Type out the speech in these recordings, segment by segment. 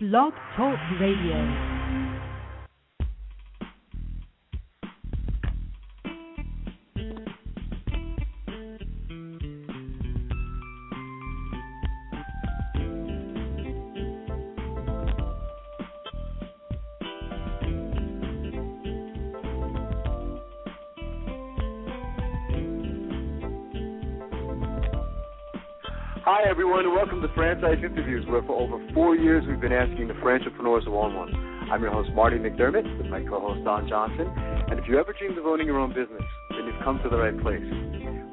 Blog Talk Radio. Hi, everyone, and welcome to Franchise Interviews, where for over 4 years we've been asking the entrepreneurs who own one. I'm your host, Marty McDermott, with my co-host, Don Johnson. And if you ever dreamed of owning your own business, then you've come to the right place.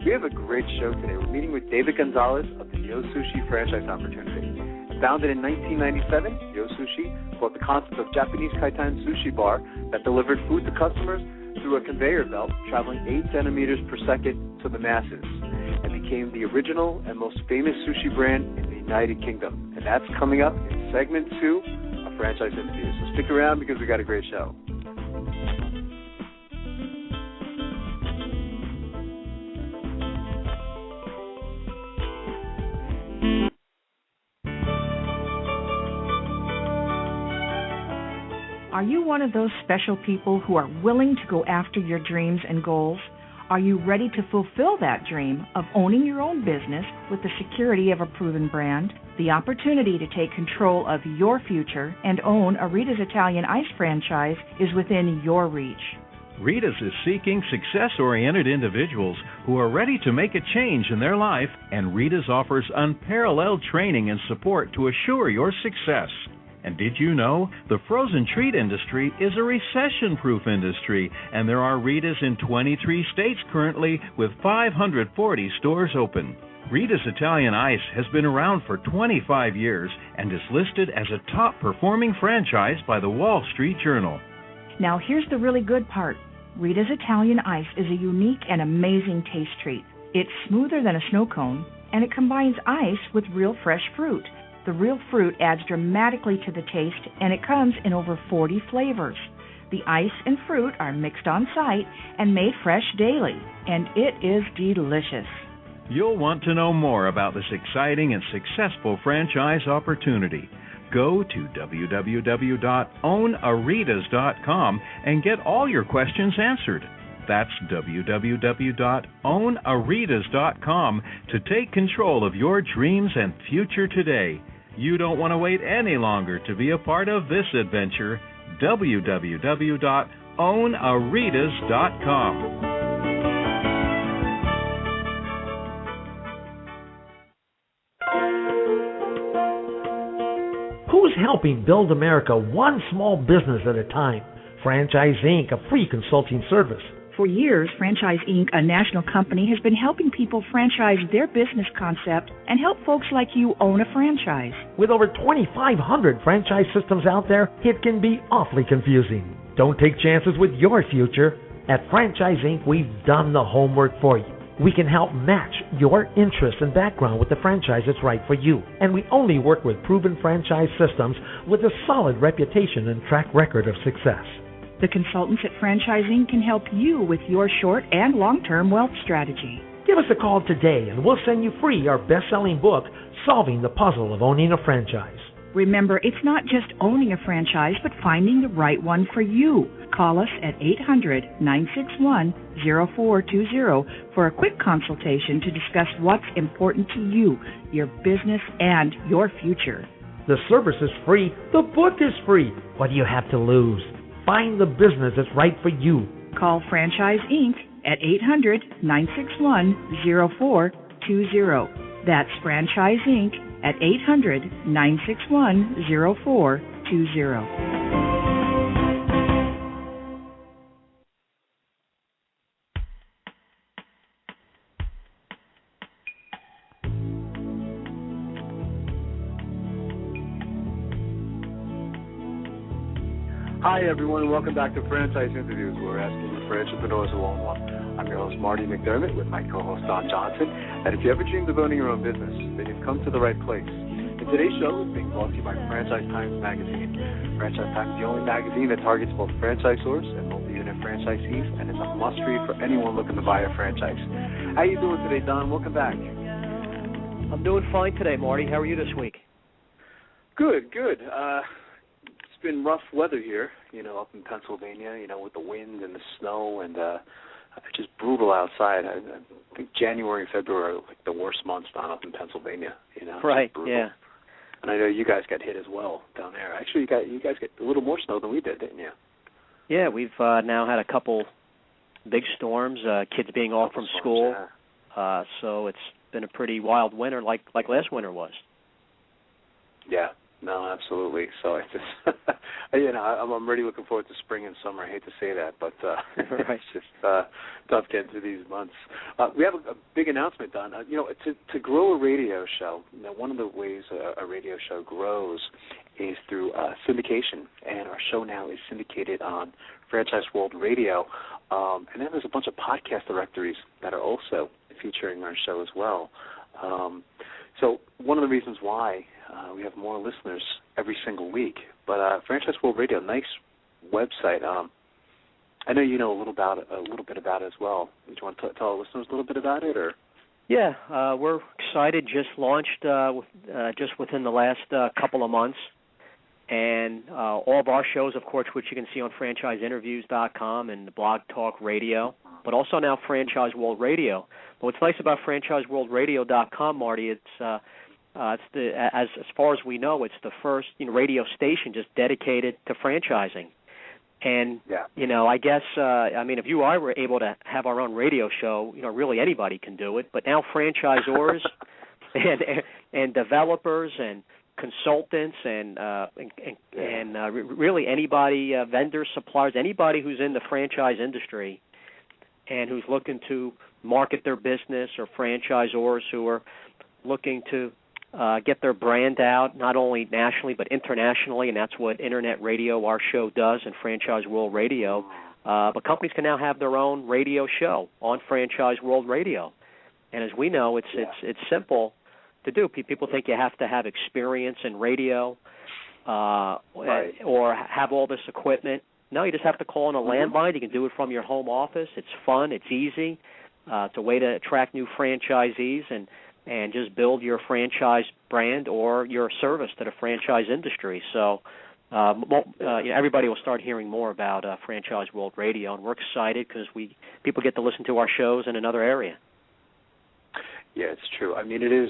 We have a great show today. We're meeting with David Gonzalez of the Yo Sushi franchise opportunity. Founded in 1997, Yo Sushi brought the concept of Japanese kaitan sushi bar that delivered food to customers through a conveyor belt traveling 8 centimeters per second to the masses, and became the original and most famous sushi brand in the United Kingdom. And that's coming up in segment 2 of Franchise Interviews. So stick around because we got a great show. Are you one of those special people who are willing to go after your dreams and goals? Are you ready to fulfill that dream of owning your own business with the security of a proven brand? The opportunity to take control of your future and own a Rita's Italian Ice franchise is within your reach. Rita's is seeking success-oriented individuals who are ready to make a change in their life, and Rita's offers unparalleled training and support to assure your success. And did you know the frozen treat industry is a recession-proof industry, and there are Rita's in 23 states currently with 540 stores open. Rita's Italian Ice has been around for 25 years and is listed as a top-performing franchise by the Wall Street Journal. Now here's the really good part. Rita's Italian Ice is a unique and amazing taste treat. It's smoother than a snow cone, and it combines ice with real fresh fruit. The real fruit adds dramatically to the taste, and it comes in over 40 flavors. The ice and fruit are mixed on site and made fresh daily, and it is delicious. You'll want to know more about this exciting and successful franchise opportunity. Go to www.ownaritas.com and get all your questions answered. That's www.ownaritas.com to take control of your dreams and future today. You don't want to wait any longer to be a part of this adventure. www.ownaritas.com. Who's helping build America one small business at a time? Franchise Inc., a free consulting service. For years, Franchise Inc., a national company, has been helping people franchise their business concept and help folks like you own a franchise. With over 2,500 franchise systems out there, it can be awfully confusing. Don't take chances with your future. At Franchise Inc., we've done the homework for you. We can help match your interests and background with the franchise that's right for you. And we only work with proven franchise systems with a solid reputation and track record of success. The consultants at Franchise Inc. can help you with your short and long-term wealth strategy. Give us a call today and we'll send you free our best-selling book, Solving the Puzzle of Owning a Franchise. Remember, it's not just owning a franchise, but finding the right one for you. Call us at 800-961-0420 for a quick consultation to discuss what's important to you, your business, and your future. The service is free. The book is free. What do you have to lose? Find the business that's right for you. Call Franchise Inc. at 800-961-0420. That's Franchise Inc. at 800-961-0420. Hi, everyone, and welcome back to Franchise Interviews, where we're asking the entrepreneurs who own one. I'm your host, Marty McDermott, with my co-host, Don Johnson. And if you ever dreamed of owning your own business, then you've come to the right place. And today's show is being brought to you by Franchise Times Magazine. Franchise Times is the only magazine that targets both franchisors and multi-unit franchisees, and is a must-read for anyone looking to buy a franchise. How you doing today, Don? Welcome back. I'm doing fine today, Marty. How are you this week? Good. It's been rough weather here, up in Pennsylvania, with the wind and the snow and just brutal outside. I think January and February are like the worst months down up in Pennsylvania, Right, yeah. And I know you guys got hit as well down there. Actually, you guys get a little more snow than we did, didn't you? Yeah, we've now had a couple big storms, kids being off from school. Yeah. So it's been a pretty wild winter like last winter was. Yeah. No, absolutely. So I just, I'm really looking forward to spring and summer. I hate to say that, but right. It's just tough getting through these months. We have a big announcement, Don. To grow a radio show, one of the ways a radio show grows is through syndication, and our show now is syndicated on Franchise World Radio, and then there's a bunch of podcast directories that are also featuring our show as well. So one of the reasons why we have more listeners every single week. But Franchise World Radio, nice website. I know you know a little bit about it as well. Do you want to tell our listeners a little bit about it, or? Yeah, we're excited. Just launched just within the last couple of months, and all of our shows, of course, which you can see on franchiseinterviews.com and Blog Talk Radio, but also now Franchise World Radio. But what's nice about franchiseworldradio.com, Marty, it's as far as we know, it's the first radio station just dedicated to franchising. And I guess if you or I were able to have our own radio show, really anybody can do it. But now franchisors and developers and consultants and really anybody, vendors, suppliers, anybody who's in the franchise industry and who's looking to market their business, or franchisors who are looking to get their brand out, not only nationally but internationally, and that's what Internet Radio, our show, does, and Franchise World Radio. But companies can now have their own radio show on Franchise World Radio. And as we know, it's simple to do. People think you have to have experience in radio or have all this equipment. No, you just have to call on a landline. You can do it from your home office. It's fun. It's easy. It's a way to attract new franchisees and just build your franchise brand or your service to the franchise industry. So everybody will start hearing more about Franchise World Radio, and we're excited because people get to listen to our shows in another area. Yeah, it's true. I mean, it is.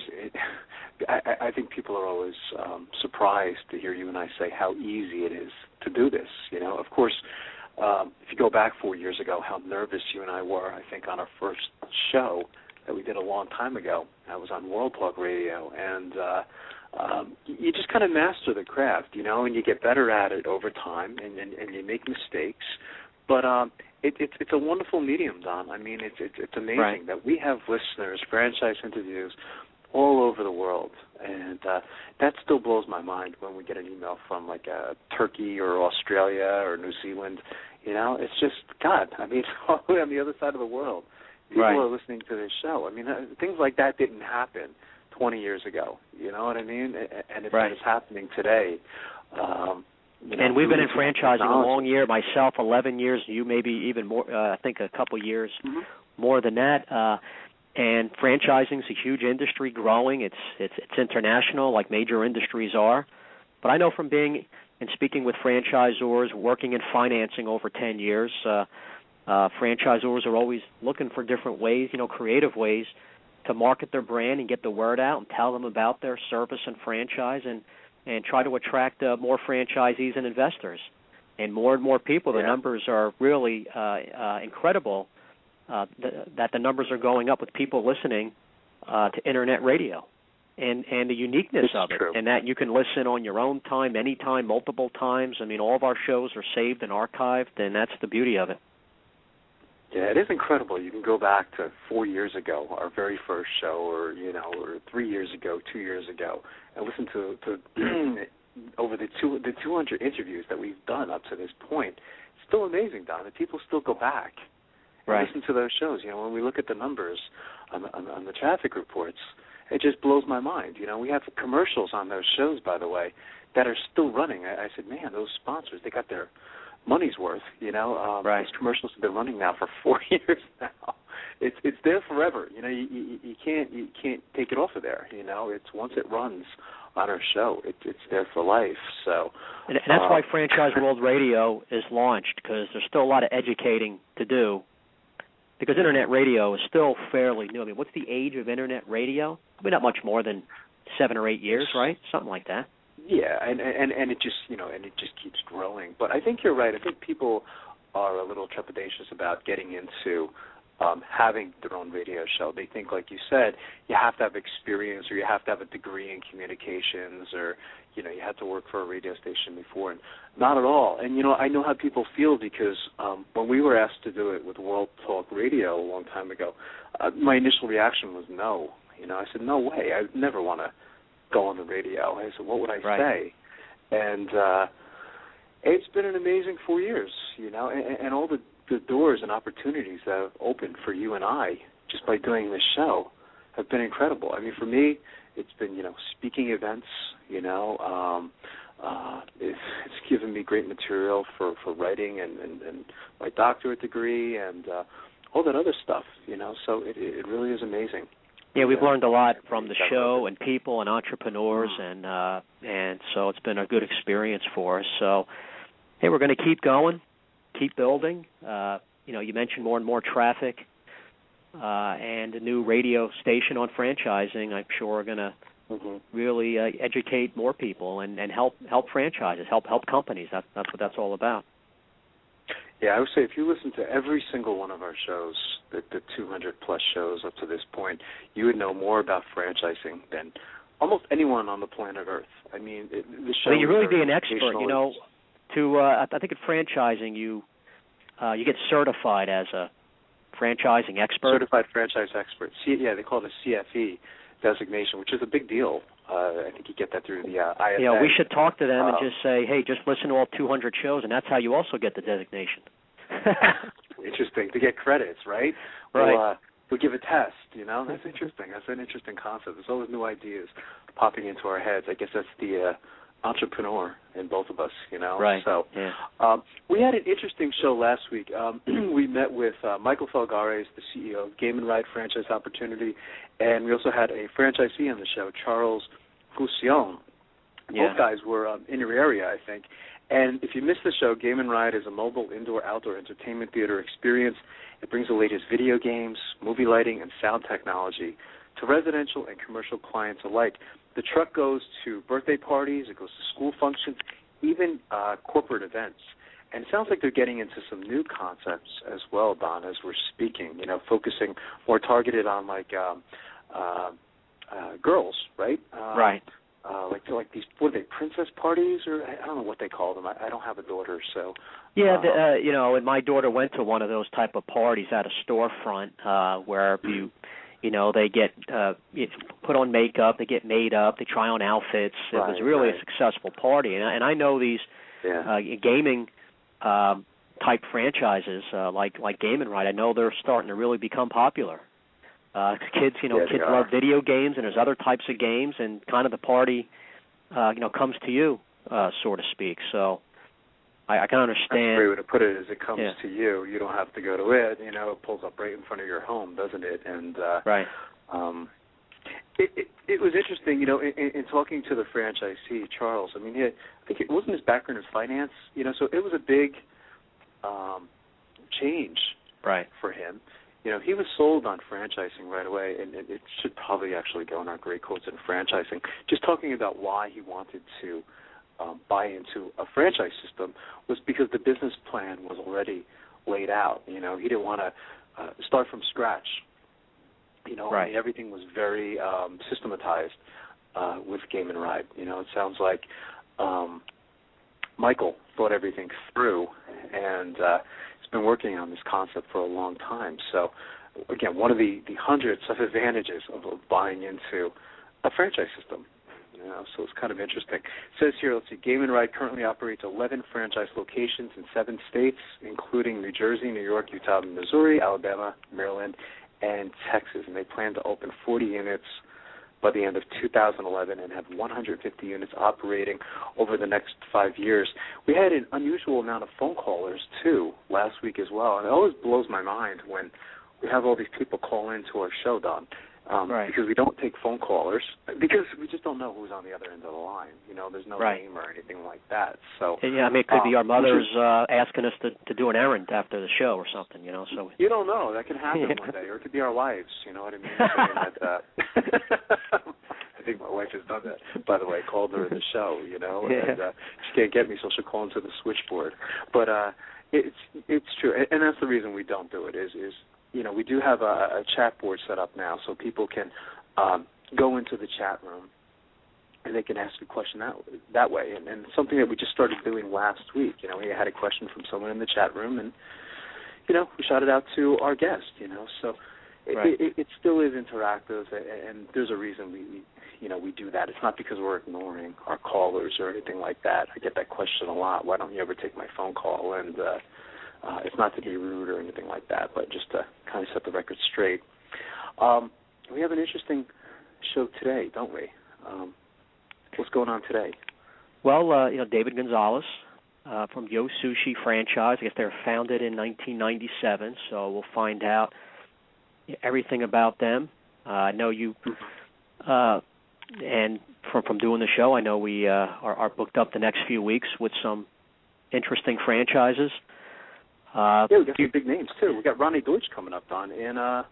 I think people are always surprised to hear you and I say how easy it is to do this. Of course, if you go back 4 years ago, how nervous you and I were, I think, on our first show that we did a long time ago. That was on World Talk Radio, and you just kind of master the craft, and you get better at it over time, and you make mistakes. But it's a wonderful medium, Don. I mean, it's amazing that we have listeners, franchise interviews, all over the world, and that still blows my mind when we get an email from like Turkey or Australia or New Zealand. It's just God. I mean, all the way on the other side of the world, people are listening to this show. I mean, things like that didn't happen 20 years ago. You know what I mean? And it's happening today. And we've been in franchising a long year. Myself, 11 years. You maybe even more. I think a couple years more than that. And franchising is a huge industry, growing. It's international, like major industries are. But I know from being and speaking with franchisors, working in financing over 10 years, franchisors are always looking for different ways, creative ways to market their brand and get the word out and tell them about their service and franchise and try to attract more franchisees and investors. And more people. The numbers are really incredible. That the numbers are going up with people listening to Internet radio, and the uniqueness of it, and that you can listen on your own time, anytime, multiple times. I mean, all of our shows are saved and archived, and that's the beauty of it. Yeah, it is incredible. You can go back to 4 years ago, our very first show, or 3 years ago, 2 years ago, and listen to over the 200 interviews that we've done up to this point. It's still amazing, Don. And people still go back. Listen to those shows. When we look at the numbers on the traffic reports, it just blows my mind. We have commercials on those shows, by the way, that are still running. I said, man, those sponsors, they got their money's worth. Those commercials have been running now for 4 years now. It's there forever. You can't take it off of there. It's once it runs on our show. It's there for life. So, and that's why Franchise World Radio is launched, because there's still a lot of educating to do. Because Internet radio is still fairly new. I mean, what's the age of Internet radio? I mean, not much more than 7 or 8 years, right? Something like that. Yeah, and it just and it just keeps growing. But I think you're right. I think people are a little trepidatious about getting into having their own radio show. They think, like you said, you have to have experience, or you have to have a degree in communications, or you have to work for a radio station before. And not at all. And I know how people feel, because when we were asked to do it with World Talk Radio a long time ago, my initial reaction was no. I said, no way. I would never want to go on the radio. I said, what would I say? And it's been an amazing 4 years, and all the doors and opportunities that have opened for you and I just by doing this show have been incredible. I mean, for me, it's been, speaking events, it's given me great material for writing and my doctorate degree and all that other stuff, so it really is amazing. Yeah, we've learned a lot from the show and people and entrepreneurs, and so it's been a good experience for us. So, hey, we're going to keep going. Keep building. You mentioned more and more traffic and a new radio station on franchising. I'm sure we're going to really educate more people and help franchises, help companies. That's what that's all about. Yeah, I would say if you listen to every single one of our shows, the 200-plus shows up to this point, you would know more about franchising than almost anyone on the planet Earth. I mean, the show. Well, you really be an expert, I think at franchising, you get certified as a franchising expert. Certified franchise expert. They call it a CFE designation, which is a big deal. I think you get that through the IFA. We should talk to them and just say, hey, just listen to all 200 shows, and that's how you also get the designation. Interesting. To get credits, right? Right. We'll give a test, That's interesting. That's an interesting concept. There's always new ideas popping into our heads. I guess that's the entrepreneur in both of us, Right. So we had an interesting show last week. We met with Michael Felgares, the CEO of Game & Ride Franchise Opportunity, and we also had a franchisee on the show, Charles Goussillon. Both guys were in your area, I think. And if you missed the show, Game & Ride is a mobile indoor-outdoor entertainment theater experience. It brings the latest video games, movie lighting, and sound technology to residential and commercial clients alike. The truck goes to birthday parties, it goes to school functions, even corporate events. And it sounds like they're getting into some new concepts as well, Don, as we're speaking, focusing more targeted on girls, right? Right. Like these, what are they, princess parties, or I don't know what they call them. I don't have a daughter, so. Yeah, and my daughter went to one of those type of parties at a storefront where they get put on makeup, they get made up, they try on outfits. It was really a successful party, and I know these gaming type franchises like Game & Ride. I know they're starting to really become popular. Kids love video games, and there's other types of games, and kind of the party, comes to you, so to speak. So I can understand. That's a great way to put it. Is it comes to you. You don't have to go to it. It pulls up right in front of your home, doesn't it? And right. It was interesting, in talking to the franchisee, Charles. I mean, I think it wasn't his background in finance, so it was a big change for him. He was sold on franchising right away, and it should probably actually go in our great quotes in franchising, just talking about why he wanted to buy into a franchise system was because the business plan was already laid out. He didn't want to start from scratch. I mean, everything was very systematized with Game & Ride. It sounds like Michael thought everything through, and he's been working on this concept for a long time. So, again, one of the hundreds of advantages of buying into a franchise system. So it's kind of interesting. It says here, let's see, Game & Ride currently operates 11 franchise locations in 7 states, including New Jersey, New York, Utah, Missouri, Alabama, Maryland, and Texas. And they plan to open 40 units by the end of 2011 and have 150 units operating over the next 5 years. We had an unusual amount of phone callers, too, last week as well. And it always blows my mind when we have all these people call into our show, Don. because we don't take phone callers, because we just don't know who's on the other end of the line. There's no name or anything like that. So yeah, I mean, it could be our mothers asking us to do an errand after the show or something. So you don't know, that can happen one day, or it could be our wives. You know what I mean? I think my wife has done that, by the way. Called her in the show, and she can't get me, so she'll call into the switchboard. But it's true, and that's the reason we don't do it. Is we do have a chat board set up now, so people can go into the chat room and they can ask a question that way. And something that we just started doing last week. We had a question from someone in the chat room, and we shot it out to our guest. So it still is interactive, and there's a reason we do that. It's not because we're ignoring our callers or anything like that. I get that question a lot. Why don't you ever take my phone call? And it's not to be rude or anything like that, but just to kind of set the record straight. We have an interesting show today, don't we? What's going on today? Well, David Gonzalez from Yo Sushi franchise. I guess they were founded in 1997, so we'll find out everything about them. I know you, and from doing the show, I know we are booked up the next few weeks with some interesting franchises. We got some big names, too. We got Ronnie Deutsch coming up, Don, in a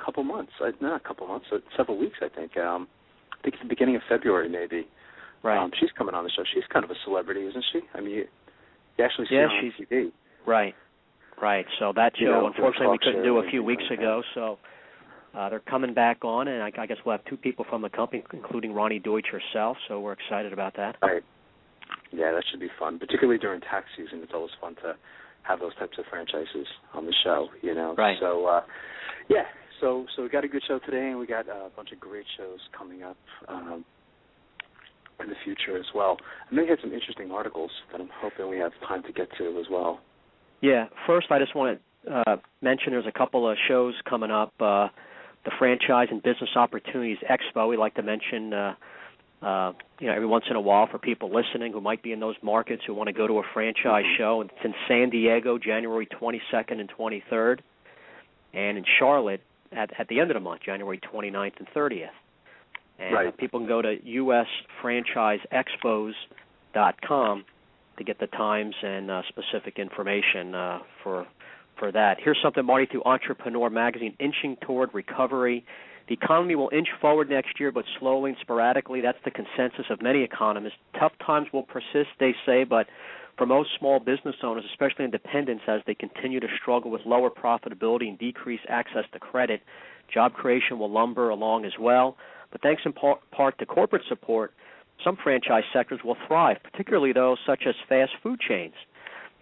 couple months. Not a couple months, several weeks, I think. I think it's the beginning of February, maybe. Right. She's coming on the show. She's kind of a celebrity, isn't she? I mean, you actually see her on TV. Right. So that show, unfortunately, we couldn't do a few weeks ago, so they're coming back on, and I guess we'll have two people from the company, including Ronnie Deutsch herself, so we're excited about that. Right. Yeah, that should be fun, particularly during tax season. It's always fun to have those types of franchises on the show, Right. So, so we got a good show today, and we got a bunch of great shows coming up in the future as well. I know you had some interesting articles that I'm hoping we have time to get to as well. Yeah. First, I just want to mention there's a couple of shows coming up. The Franchise and Business Opportunities Expo, we like to mention every once in a while for people listening who might be in those markets who want to go to a franchise show. It's in San Diego, January 22nd and 23rd, and in Charlotte at the end of the month, January 29th and 30th. And people can go to usfranchiseexpos.com to get the times and specific information for that. Here's something, Marty, through Entrepreneur Magazine, inching toward recovery. The economy will inch forward next year, but slowly and sporadically. That's the consensus of many economists. Tough times will persist, they say, but for most small business owners, especially independents, as they continue to struggle with lower profitability and decreased access to credit, job creation will lumber along as well. But thanks in part to corporate support, some franchise sectors will thrive, particularly those such as fast food chains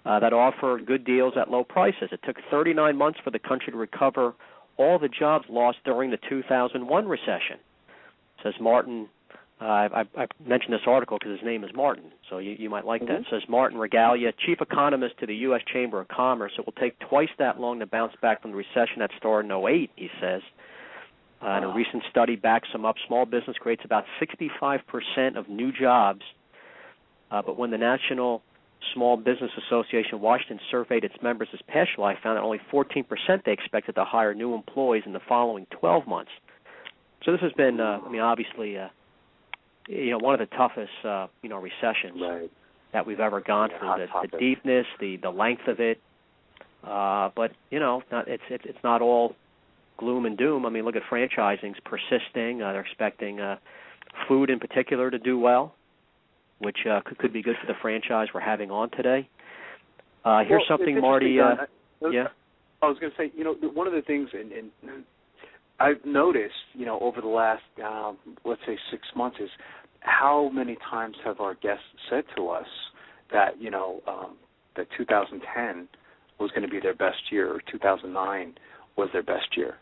that offer good deals at low prices. It took 39 months for the country to recover all the jobs lost during the 2001 recession. Says Martin, I mentioned this article because his name is Martin, so you might like that. It says Martin Regalia, chief economist to the U.S. Chamber of Commerce. It will take twice that long to bounce back from the recession that started in 2008, he says. And a recent study backs them up. Small business creates about 65% of new jobs, but when the National Small Business Association Washington surveyed its members this past July, found that only 14% they expected to hire new employees in the following 12 months. So this has been, obviously, one of the toughest, recessions that we've ever gone through. The deepness, the length of it, but it's not all gloom and doom. I mean, look at franchising's persisting. They're expecting food in particular to do well, which could be good for the franchise we're having on today. Here's something, Marty. I was going to say, one of the things, and I've noticed, over the last, let's say 6 months, is how many times have our guests said to us that, that 2010 was going to be their best year, or 2009 was their best year.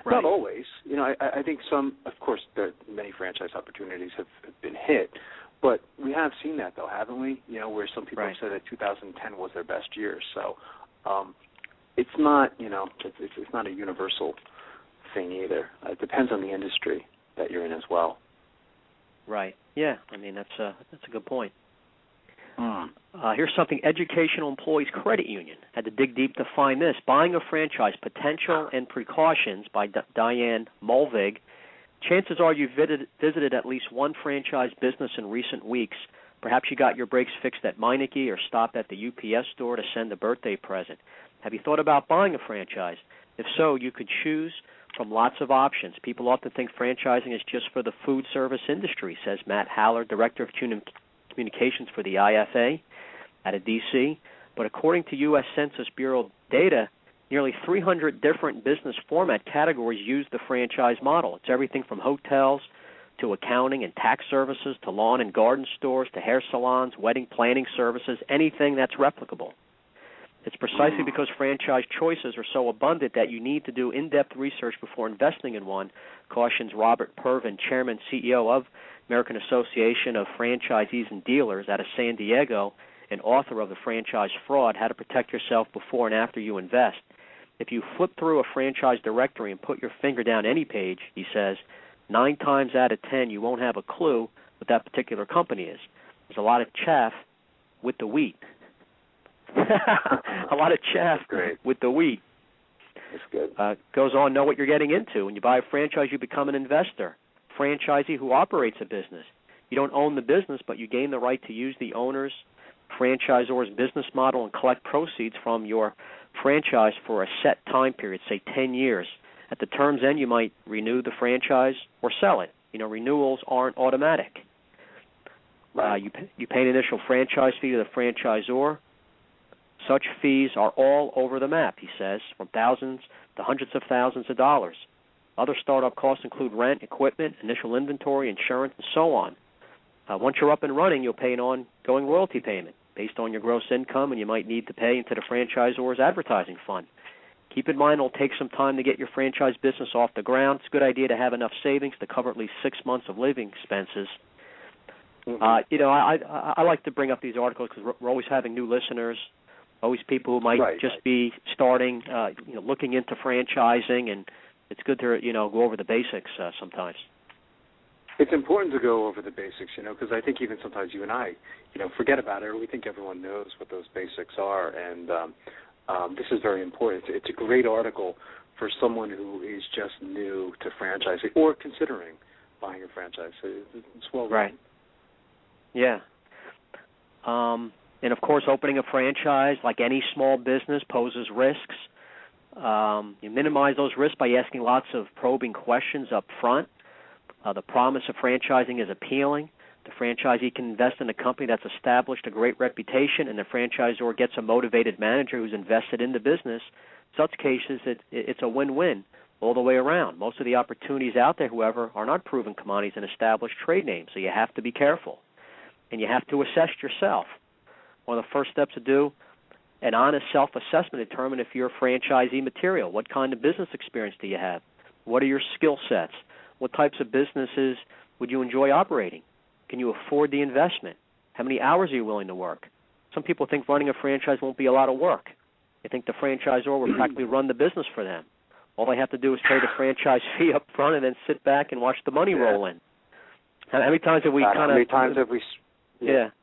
Not always. I think some, of course, many franchise opportunities have been hit, but we have seen that, though, haven't we? Where some people have said that 2010 was their best year. So it's not, it's not a universal thing either. It depends on the industry that you're in as well. Right. Yeah. I mean, that's a good point. Here's something: Educational Employees Credit Union had to dig deep to find this. Buying a Franchise: Potential and Precautions by Diane Mulvig. Chances are you've visited at least one franchise business in recent weeks. Perhaps you got your brakes fixed at Meineke or stopped at the UPS store to send a birthday present. Have you thought about buying a franchise? If so, you could choose from lots of options. People often think franchising is just for the food service industry, says Matt Haller, Director of Communications for the IFA out of D.C. But according to U.S. Census Bureau data, nearly 300 different business format categories use the franchise model. It's everything from hotels to accounting and tax services to lawn and garden stores to hair salons, wedding planning services, anything that's replicable. It's precisely because franchise choices are so abundant that you need to do in-depth research before investing in one, cautions Robert Pervin, Chairman and CEO of American Association of Franchisees and Dealers out of San Diego and author of The Franchise Fraud, How to Protect Yourself Before and After You Invest. If you flip through a franchise directory and put your finger down any page, he says, 9 times out of 10 you won't have a clue what that particular company is. There's a lot of chaff with the wheat. A lot of chaff with the wheat. That's good. Goes on, know what you're getting into. When you buy a franchise, you become an investor, franchisee who operates a business. You don't own the business, but you gain the right to use the owner's, franchisor's business model and collect proceeds from your franchise for a set time period, say 10 years. At the term's end, you might renew the franchise or sell it. Renewals aren't automatic. You pay an initial franchise fee to the franchisor. Such fees are all over the map, he says, from thousands to hundreds of thousands of dollars. Other startup costs include rent, equipment, initial inventory, insurance, and so on. Once you're up and running, you'll pay an ongoing royalty payment based on your gross income, and you might need to pay into the franchisor's advertising fund. Keep in mind it'll take some time to get your franchise business off the ground. It's a good idea to have enough savings to cover at least 6 months of living expenses. I like to bring up these articles because we're always having new listeners, always people who might be starting, looking into franchising, and it's good to, go over the basics sometimes. It's important to go over the basics, because I think even sometimes you and I, forget about it, or we think everyone knows what those basics are, and this is very important. It's a great article for someone who is just new to franchising or considering buying a franchise. It's well written. Right. Yeah. And, of course, opening a franchise, like any small business, poses risks. You minimize those risks by asking lots of probing questions up front. The promise of franchising is appealing. The franchisee can invest in a company that's established a great reputation, and the franchisor gets a motivated manager who's invested in the business. In such cases, it's a win-win all the way around. Most of the opportunities out there, however, are not proven commodities and established trade names, so you have to be careful. And you have to assess yourself. One of the first steps to do an honest self-assessment, determine if you're franchisee material. What kind of business experience do you have? What are your skill sets? What types of businesses would you enjoy operating? Can you afford the investment? How many hours are you willing to work? Some people think running a franchise won't be a lot of work. They think the franchisor will practically run the business for them. All they have to do is pay the franchise fee up front and then sit back and watch the money roll in. How many times have we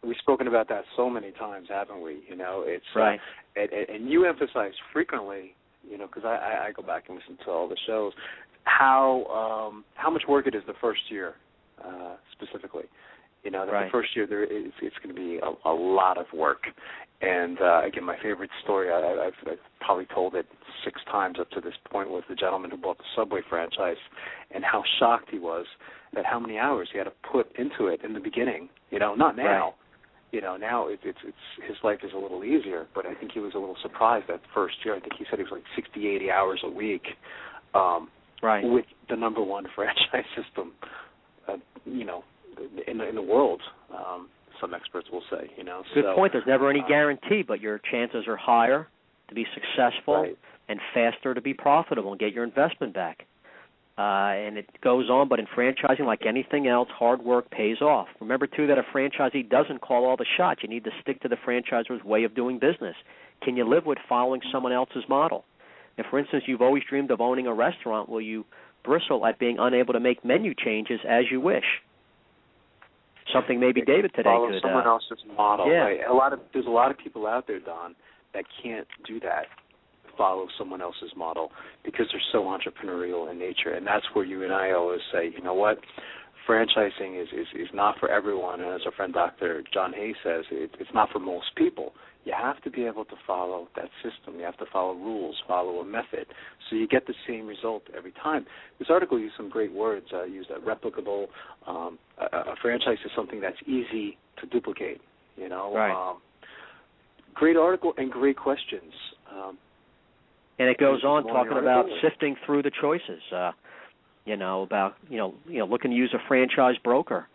we've spoken about that so many times, haven't we? It's right. And you emphasize frequently, because I go back and listen to all the shows, how much work it is the first year, specifically. The first year it's going to be a lot of work. And again, my favorite story, I've probably told it 6 times up to this point, was the gentleman who bought the Subway franchise, and how shocked he was at how many hours he had to put into it in the beginning. Not now. Right. Now it's his life is a little easier, but I think he was a little surprised that first year. I think he said it was like 60, 80 hours a week. With the number one franchise system, in the world, some experts will say, Good point. There's never any guarantee, but your chances are higher to be successful and faster to be profitable and get your investment back. And it goes on, but in franchising, like anything else, hard work pays off. Remember, too, that a franchisee doesn't call all the shots. You need to stick to the franchisor's way of doing business. Can you live with following someone else's model? If, for instance, you've always dreamed of owning a restaurant, will you bristle at being unable to make menu changes as you wish? something maybe David today follow could someone else's model. Yeah. Right? There's a lot of people out there, Don, that can't do that. Follow someone else's model because they're so entrepreneurial in nature, and that's where you and I always say, you know what, franchising is not for everyone, and as our friend Dr. John Hayes says, it's not for most people. You have to be able to follow that system. You have to follow rules, follow a method, so you get the same result every time. This article used some great words. Used a replicable. A franchise is something that's easy to duplicate. You know, right. Great article and great questions. And it goes on talking about sifting through the choices. About looking to use a franchise broker.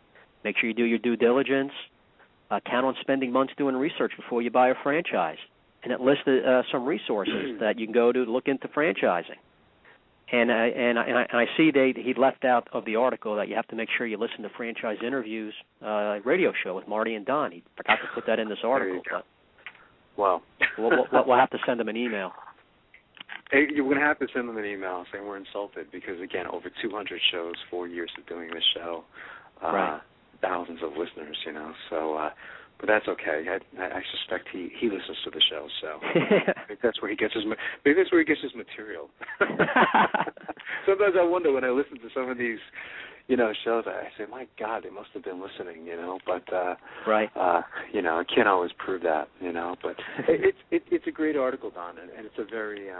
Make sure you do your due diligence. Count on spending months doing research before you buy a franchise. And it listed some resources that you can go to look into franchising. And I see he left out of the article that you have to make sure you listen to franchise interviews, radio show with Marty and Don. He forgot to put that in this article. But well, we'll have to send him an email. Hey, you're going to have to send them an email saying we're insulted because, again, over 200 shows, 4 years of doing this show, right. Thousands of listeners, so, but that's okay. I suspect he listens to the show, so I think that's where he gets his material. Sometimes I wonder when I listen to some of these, shows, I say, my God, they must have been listening, but right. I can't always prove that, but it's a great article, Don, and it's a very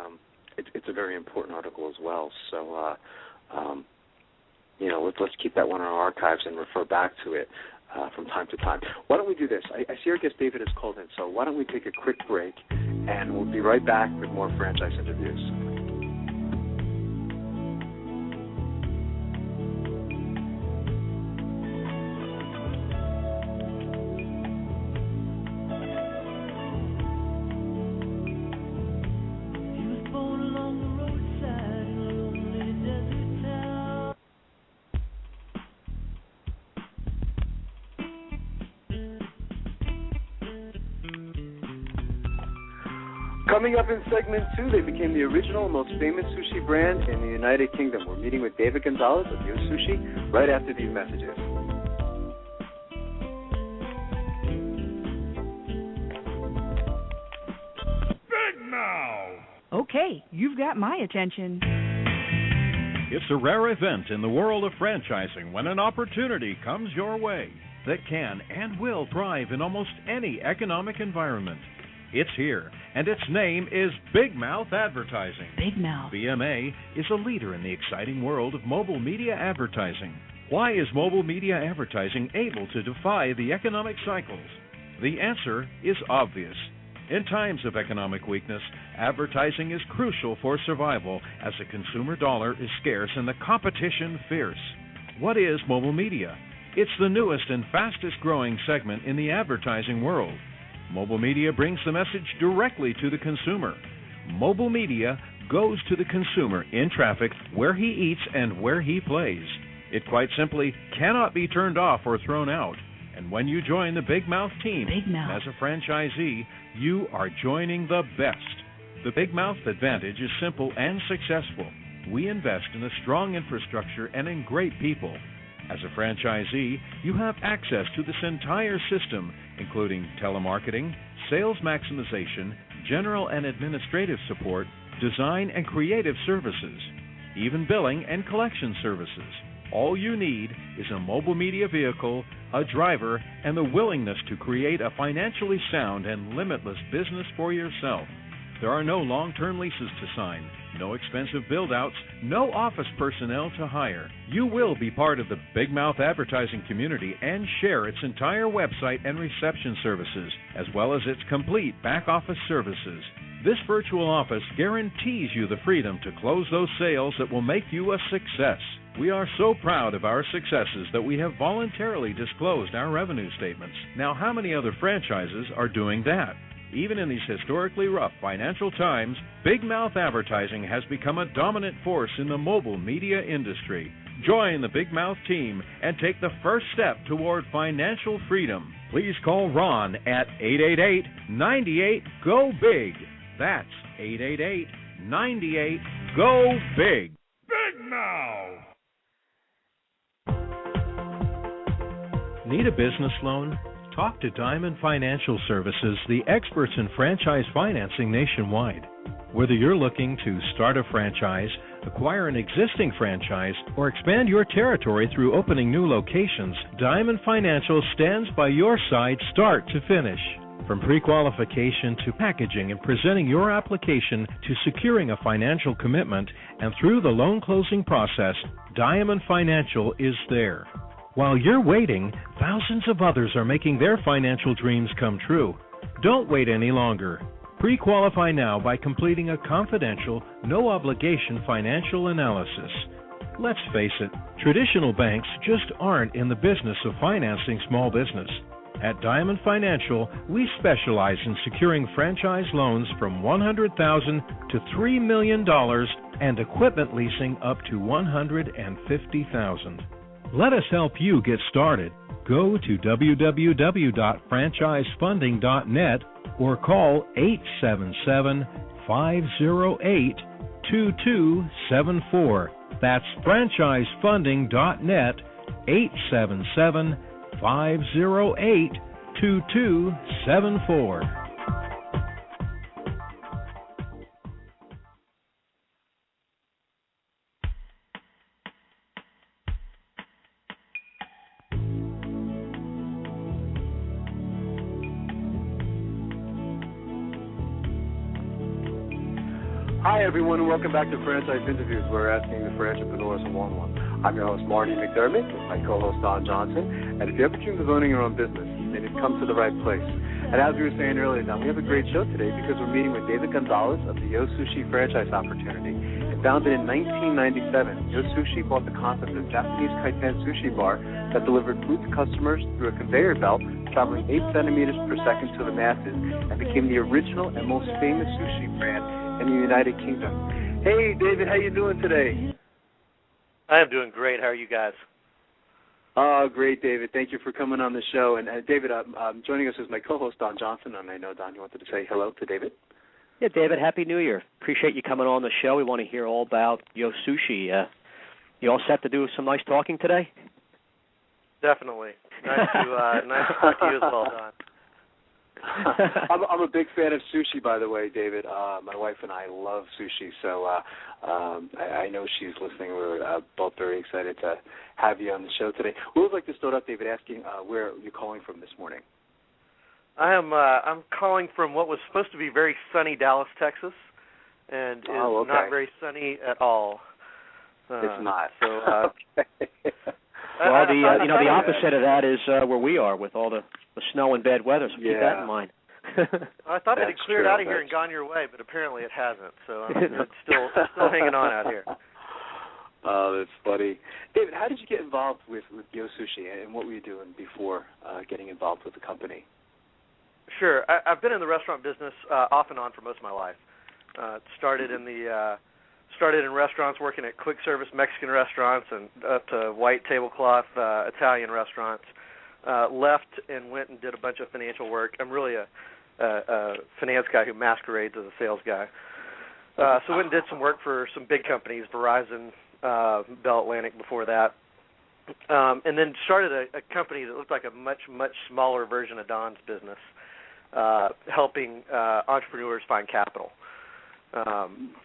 it's a very important article as well. So, let's keep that one in our archives and refer back to it from time to time. Why don't we do this? I see our guest David has called in, so why don't we take a quick break, and we'll be right back with more franchise interviews. Coming up in segment 2, they became the original and most famous sushi brand in the United Kingdom. We're meeting with David Gonzalez of Yo Sushi right after these messages. Big Mouth! Okay, you've got my attention. It's a rare event in the world of franchising when an opportunity comes your way that can and will thrive in almost any economic environment. It's here, and its name is Big Mouth Advertising. Big Mouth. BMA is a leader in the exciting world of mobile media advertising. Why is mobile media advertising able to defy the economic cycles? The answer is obvious. In times of economic weakness, advertising is crucial for survival as the consumer dollar is scarce and the competition fierce. What is mobile media? It's the newest and fastest growing segment in the advertising world. Mobile media brings the message directly to the consumer. Mobile media goes to the consumer in traffic where he eats and where he plays. It quite simply cannot be turned off or thrown out. And when you join the Big Mouth team as a franchisee, you are joining the best. The Big Mouth advantage is simple and successful. We invest in a strong infrastructure and in great people. As a franchisee, you have access to this entire system, including telemarketing, sales maximization, general and administrative support, design and creative services, even billing and collection services. All you need is a mobile media vehicle, a driver, and the willingness to create a financially sound and limitless business for yourself. There are no long-term leases to sign, no expensive build-outs, no office personnel to hire. You will be part of the Big Mouth advertising community and share its entire website and reception services, as well as its complete back-office services. This virtual office guarantees you the freedom to close those sales that will make you a success. We are so proud of our successes that we have voluntarily disclosed our revenue statements. Now, how many other franchises are doing that? Even in these historically rough financial times, Big Mouth Advertising has become a dominant force in the mobile media industry. Join the Big Mouth team and take the first step toward financial freedom. Please call Ron at 888-98-GO-BIG. That's 888-98-GO-BIG. Big Mouth! Need a business loan? Talk to Diamond Financial Services, the experts in franchise financing nationwide. Whether you're looking to start a franchise, acquire an existing franchise, or expand your territory through opening new locations, Diamond Financial stands by your side start to finish. From pre-qualification to packaging and presenting your application to securing a financial commitment and through the loan closing process, Diamond Financial is there. While you're waiting, thousands of others are making their financial dreams come true. Don't wait any longer. Pre-qualify now by completing a confidential, no-obligation financial analysis. Let's face it, traditional banks just aren't in the business of financing small business. At Diamond Financial, we specialize in securing franchise loans from $100,000 to $3 million and equipment leasing up to $150,000. Let us help you get started. Go to www.franchisefunding.net or call 877-508-2274. That's franchisefunding.net, 877-508-2274. Hi, everyone, and welcome back to Franchise Interviews. We're asking the Franchipreneurs one-on-one. I'm your host, Marty McDermott, with my co-host, Don Johnson. And if you ever dream of owning your own business, then you've come to the right place. And as we were saying earlier, Don, we have a great show today because we're meeting with David Gonzalez of the Yo Sushi franchise opportunity. And founded in 1997, Yo Sushi brought the concept of Japanese kaiten sushi bar that delivered food to customers through a conveyor belt traveling 8 centimeters per second to the masses and became the original and most famous sushi brand in the United Kingdom. Hey, David, how you doing today? I am doing great. How are you guys? Oh, great, David. Thank you for coming on the show. And David, joining us is my co-host, Don Johnson. And I know, Don, you wanted to say hello to David. Yeah, David, Happy New Year. Appreciate you coming on the show. We want to hear all about Yo Sushi. You all set to do some nice talking today? Definitely. Nice to talk to you as well, Don. I'm a big fan of sushi, by the way, David. My wife and I love sushi, so I know she's listening. We're both very excited to have you on the show today. We would like to start off, David, asking where you're calling from this morning. I'm calling from what was supposed to be very sunny Dallas, Texas, and is not very sunny at all. It's not. So, well, the opposite of that is where we are with all the snow and bad weather, so keep that in mind. I thought it had cleared out of here and gone your way, but apparently it hasn't, so I'm still hanging on out here. Oh, that's funny. David, how did you get involved with Yo Sushi, and what were you doing before getting involved with the company? Sure. I've been in the restaurant business off and on for most of my life. Started in restaurants, working at quick service Mexican restaurants and up to white tablecloth Italian restaurants. Left and went and did a bunch of financial work. I'm really a finance guy who masquerades as a sales guy. So went and did some work for some big companies, Verizon, Bell Atlantic before that. And then started a company that looked like a much, much smaller version of Don's business, helping entrepreneurs find capital.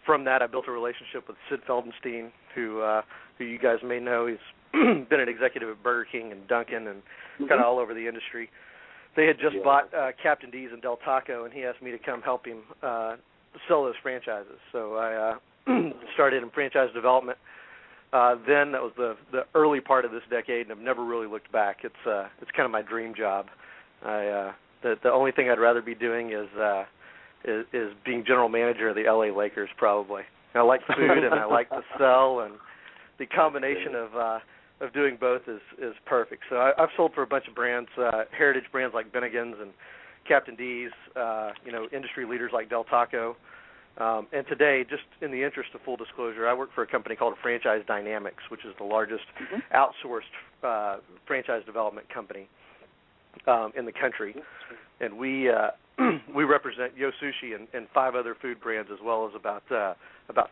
From that, I built a relationship with Sid Feldenstein, who you guys may know. He's been an executive at Burger King and Dunkin' and kind of all over the industry. They had just bought Captain D's and Del Taco, and he asked me to come help him sell those franchises. So I started in franchise development. Then that was the early part of this decade, and I've never really looked back. It's kind of my dream job. The only thing I'd rather be doing is being general manager of the LA Lakers, probably. I like food and I like to sell, and the combination of doing both is perfect. So I've sold for a bunch of brands, heritage brands like Bennigan's and Captain D's, industry leaders like Del Taco. And today, just in the interest of full disclosure, I work for a company called Franchise Dynamics, which is the largest outsourced franchise development company in the country. And we represent Yo Sushi and 5 other food brands, as well as about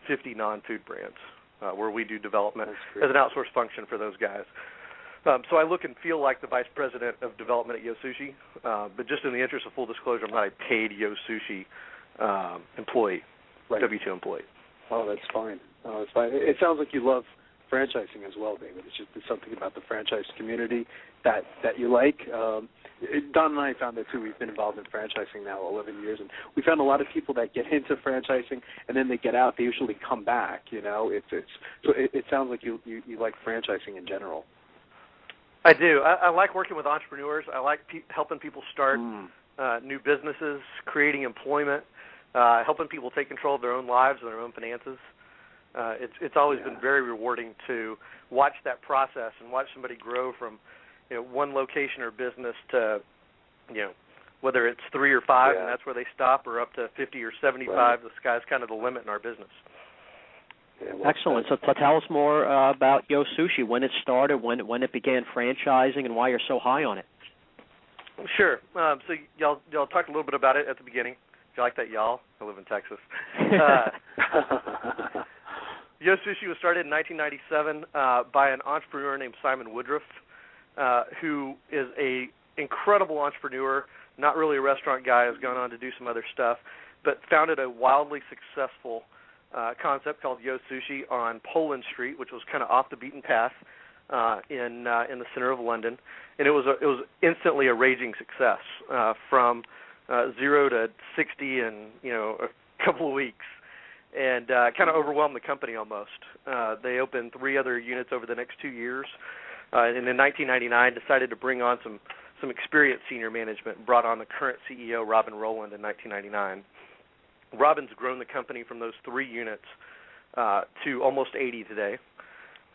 50 non-food brands, where we do development as an outsourced function for those guys. So I look and feel like the vice president of development at Yo Sushi, but just in the interest of full disclosure, I'm not a paid Yo Sushi employee, right. W-2 employee. Oh, that's fine. It's fine. It sounds like you love franchising as well, David. It's just something about the franchise community that you like. Don and I found that too. We've been involved in franchising now 11 years, and we found a lot of people that get into franchising and then they get out. They usually come back. It sounds like you like franchising in general. I do. I like working with entrepreneurs. I like helping people start new businesses, creating employment, helping people take control of their own lives and their own finances. It's always been very rewarding to watch that process and watch somebody grow from one location or business to whether it's 3 or 5 and that's where they stop, or up to 50 or 75. Right. The sky's kind of the limit in our business. Yeah, excellent. So tell us more about Yo Sushi, when it started, when it began franchising, and why you're so high on it. Sure. So y'all talked a little bit about it at the beginning. Do you like that, y'all? I live in Texas. Yo Sushi was started in 1997 by an entrepreneur named Simon Woodruff, who is an incredible entrepreneur, not really a restaurant guy, has gone on to do some other stuff, but founded a wildly successful concept called Yo Sushi on Poland Street, which was kind of off the beaten path in the center of London, and it was instantly a raging success from 0 to 60 in a couple of weeks, and kind of overwhelmed the company almost. They opened 3 other units over the next 2 years, and in 1999 decided to bring on some experienced senior management and brought on the current CEO, Robin Rowland, in 1999. Robin's grown the company from those 3 units to almost 80 today.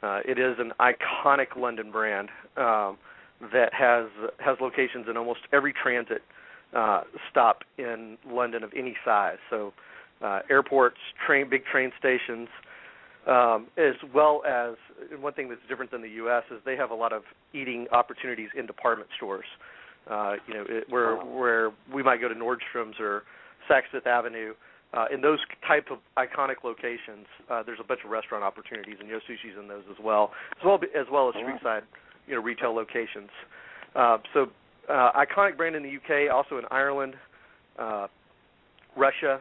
It is an iconic London brand that has locations in almost every transit stop in London of any size. So airports, big train stations, as well as one thing that's different than the U.S. is they have a lot of eating opportunities in department stores. Where we might go to Nordstrom's or Saks Fifth Avenue. In those type of iconic locations, there's a bunch of restaurant opportunities, and Yo Sushi's in those as well as street-side, retail locations. So iconic brand in the UK, also in Ireland, Russia,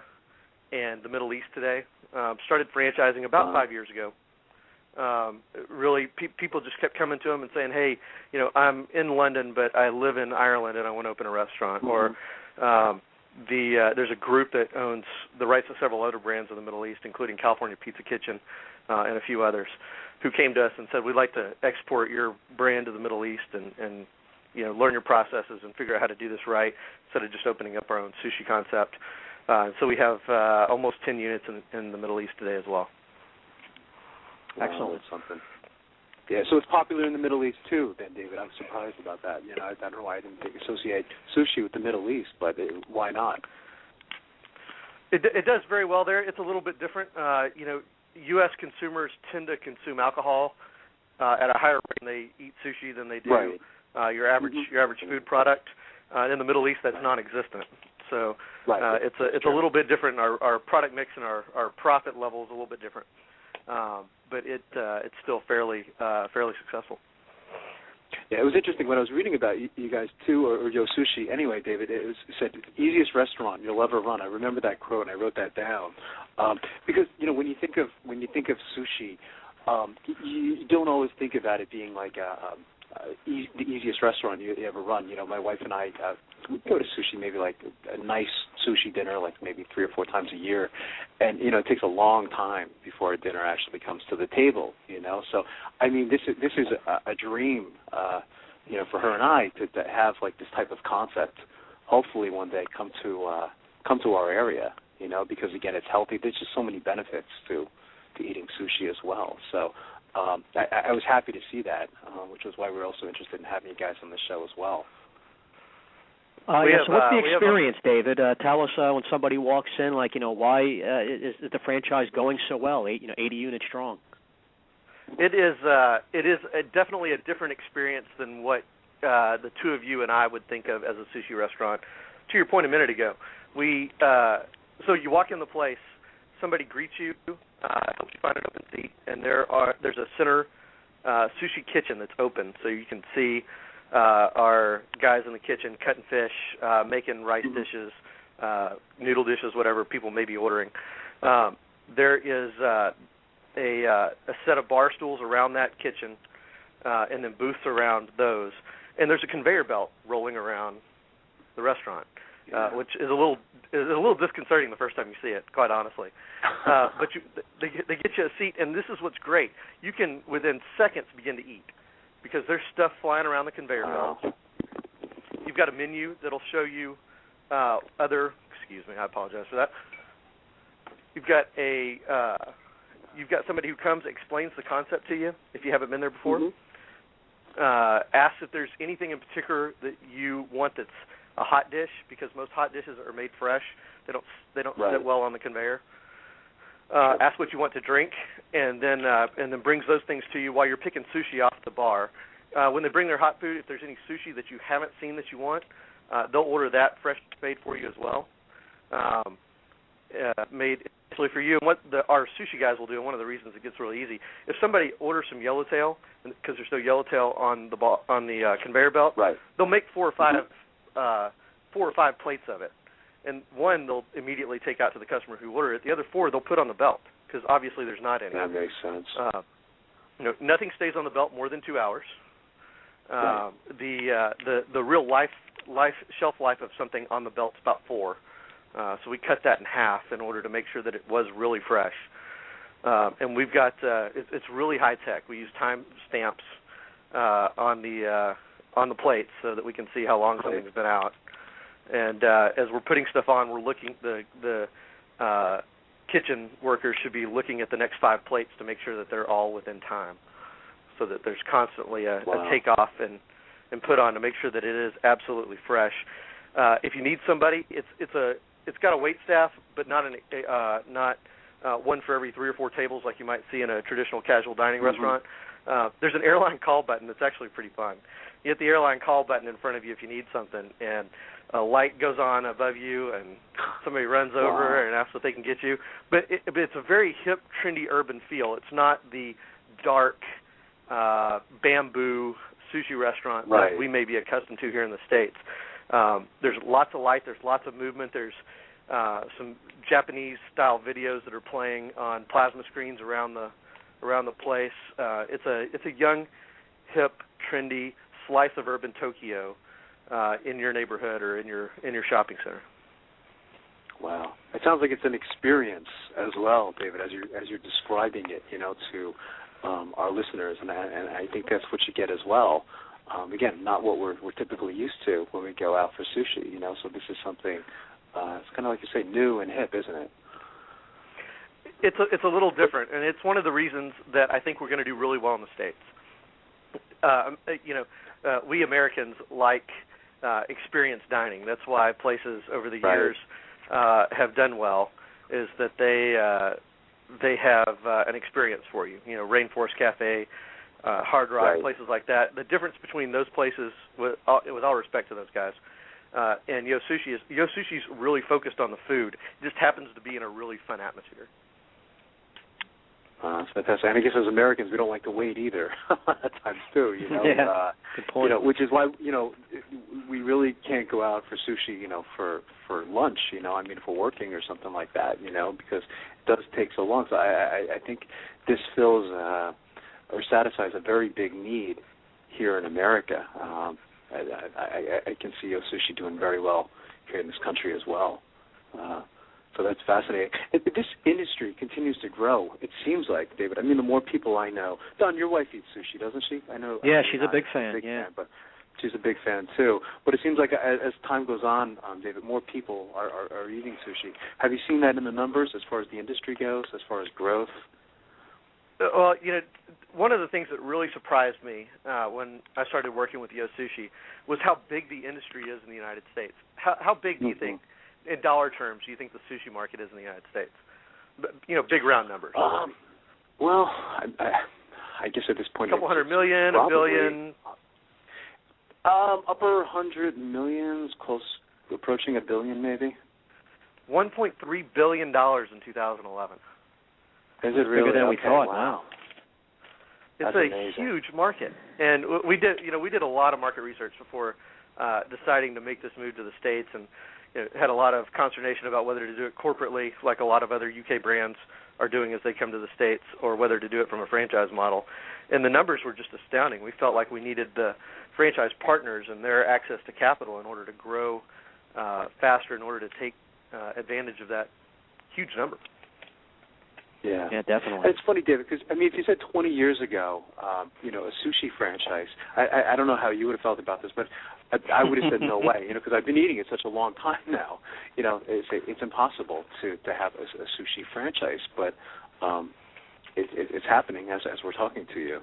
and the Middle East today. Started franchising about 5 years ago. Really, people just kept coming to them and saying, "Hey, I'm in London, but I live in Ireland, and I want to open a restaurant." Or there's a group that owns the rights to several other brands in the Middle East, including California Pizza Kitchen and a few others, who came to us and said, "We'd like to export your brand to the Middle East and learn your processes and figure out how to do this right instead of just opening up our own sushi concept." So we have almost 10 units in the Middle East today as well. Excellent. That's something. Yeah, so it's popular in the Middle East too, then, David. I'm surprised about that. I don't know why I didn't associate sushi with the Middle East, but why not? It does very well there. It's a little bit different. U.S. consumers tend to consume alcohol at a higher rate when they eat sushi than they do your average food product. In the Middle East, that's non-existent. So it's a little bit different. Our product mix and our profit level is a little bit different. But it's still fairly successful. Yeah, it was interesting when I was reading about you guys too, or Yo Sushi. Anyway, David, it said easiest restaurant you'll ever run. I remember that quote, and I wrote that down because when you think of sushi, you don't always think about it being like the easiest restaurant you ever run. My wife and I we go to sushi, maybe like a nice sushi dinner, like maybe 3 or 4 times a year, and it takes a long time before a dinner actually comes to the table. So I mean, this is a dream, for her and I to have like this type of concept. Hopefully, one day come to our area. Because again, it's healthy. There's just so many benefits to eating sushi as well. So. I was happy to see that, which was why we were also interested in having you guys on the show as well. So what's the experience, David? Tell us when somebody walks in, why is the franchise going so well? 80 units strong. It is definitely a different experience than what the two of you and I would think of as a sushi restaurant. To your point a minute ago, so you walk in the place, somebody greets you, helps you find an open seat, and there's a center sushi kitchen that's open, so you can see our guys in the kitchen cutting fish, making rice dishes, noodle dishes, whatever people may be ordering. There is a set of bar stools around that kitchen, and then booths around those. And there's a conveyor belt rolling around the restaurant, which is a little disconcerting the first time you see it, quite honestly. But they get you a seat, and this is what's great. You can, within seconds, begin to eat because there's stuff flying around the conveyor belt. You've got a menu that'll show you excuse me, I apologize for that. You've got somebody who comes, explains the concept to you if you haven't been there before. Asks if there's anything in particular that you want that's a hot dish, because most hot dishes are made fresh. They don't sit well on the conveyor. Ask what you want to drink, and then brings those things to you while you're picking sushi off the bar. When they bring their hot food, if there's any sushi that you haven't seen that you want, they'll order that fresh made for you as well, made especially for you. And what our sushi guys will do, and one of the reasons it gets really easy, if somebody orders some yellowtail, because there's no yellowtail on the conveyor belt, they'll make 4 or 5 plates of it. And one they'll immediately take out to the customer who ordered it. The other 4 they'll put on the belt because obviously there's not any. That makes sense. Nothing stays on the belt more than 2 hours. The real shelf life of something on the belt is about 4. So we cut that in half in order to make sure that it was really fresh. And we've got it's really high tech. We use time stamps on the plates so that we can see how long something's been out. And as we're putting stuff on, we're looking. The kitchen workers should be looking at the next 5 plates to make sure that they're all within time, so that there's constantly a takeoff and put on to make sure that it is absolutely fresh. If you need somebody, it's got a wait staff, but not one for every 3 or 4 tables like you might see in a traditional casual dining restaurant. There's an airline call button that's actually pretty fun. You hit the airline call button in front of you if you need something, and a light goes on above you, and somebody runs over and asks what they can get you. But it's a very hip, trendy, urban feel. It's not the dark bamboo sushi restaurant that we may be accustomed to here in the States. There's lots of light. There's lots of movement. There's some Japanese-style videos that are playing on plasma screens around the place. It's a young, hip, trendy slice of urban Tokyo in your neighborhood or in your shopping center. Wow, it sounds like it's an experience as well, David, as you're describing it, to our listeners, and I think that's what you get as well. Again, not what we're typically used to when we go out for sushi, So this is something it's kind of like you say, new and hip, isn't it? It's a little different, and it's one of the reasons that I think we're going to do really well in the States. We Americans like experience dining. That's why places over the years have done well, is that they have an experience for you. Rainforest Cafe, Hard Rock, places like that. The difference between those places, with all respect to those guys, and Yo Sushi's really focused on the food. It just happens to be in a really fun atmosphere. That's fantastic. And I guess as Americans, we don't like to wait either at times too. Good point. Which is why we really can't go out for sushi, for lunch. If we're working or something like that, because it does take so long. So I think this fills or satisfies a very big need here in America. I can see Yo Sushi doing very well here in this country as well. So that's fascinating. This industry continues to grow, it seems like, David. The more people I know. Don, your wife eats sushi, doesn't she? I know. Yeah, she's a big fan. Fan, but she's a big fan, too. But it seems like as time goes on, David, more people are eating sushi. Have you seen that in the numbers as far as the industry goes, as far as growth? Well, one of the things that really surprised me when I started working with Yo Sushi was how big the industry is in the United States. How big do you think, in dollar terms, do you think the sushi market is in the United States? Big round numbers. Well, I guess at this point, a couple $100 million, probably, $1 billion. Upper 100 millions, close, approaching $1 billion, maybe. $1.3 billion in 2011. Is it really? Bigger than we thought. Wow. It's a huge market, and we did a lot of market research before deciding to make this move to the States, and had a lot of consternation about whether to do it corporately, like a lot of other UK brands are doing as they come to the States, or whether to do it from a franchise model. And the numbers were just astounding. We felt like we needed the franchise partners and their access to capital in order to grow faster, in order to take advantage of that huge number. Yeah, definitely. It's funny, David, because if you said 20 years ago, a sushi franchise, I don't know how you would have felt about this, but I would have said no way, because I've been eating it such a long time now. It's impossible to have a sushi franchise, but it's happening as we're talking to you